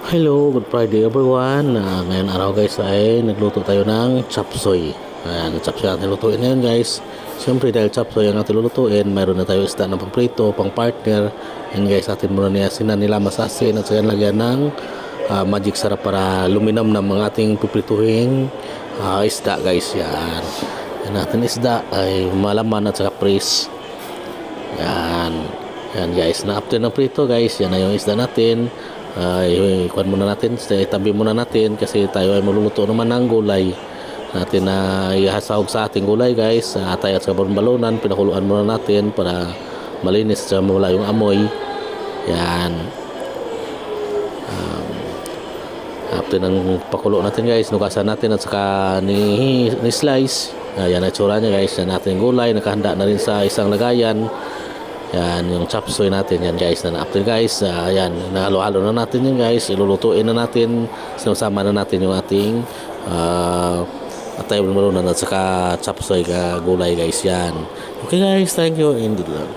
Hello, good Friday everyone. Ngayon araw guys ay nagluto tayo ng chapsoy. Ayan, chapsoy ang ating lutuin ngayon guys. Siyempre dahil chapsoy ang ating lulutuin, mayroon na tayo isda na pang prito, pang partner. Ayan guys, atin muna niyasin na nila masasin at saka lagyan ng magic sarap para luminam ng mga ating piprituhin isda guys. Yan. Yan natin isda ay malaman at saka pris. Yan. Yan guys, na-after ng prito guys, yan na yung isda natin. Ikuan muna natin, itabi muna natin kasi tayo ay maluluto naman ng gulay natin na ihasahog sa ating gulay guys. Atay at sabon balunan, pinakuluan muna natin para malinis at mawala yung amoy. Yan. After ng pakulo natin guys, nugasan natin at saka ni slice. Yan ang tsura niya guys. Yan natin gulay, nakahanda na rin sa isang lagayan. Yan yung chapsoy natin yan guys na after guys. Yan, nahalo-halo na natin yan guys, ilulutuin na natin, sinasama na natin yung ating atay malunan at saka chapsoy gulay guys. Yan, okay guys, thank you and good luck.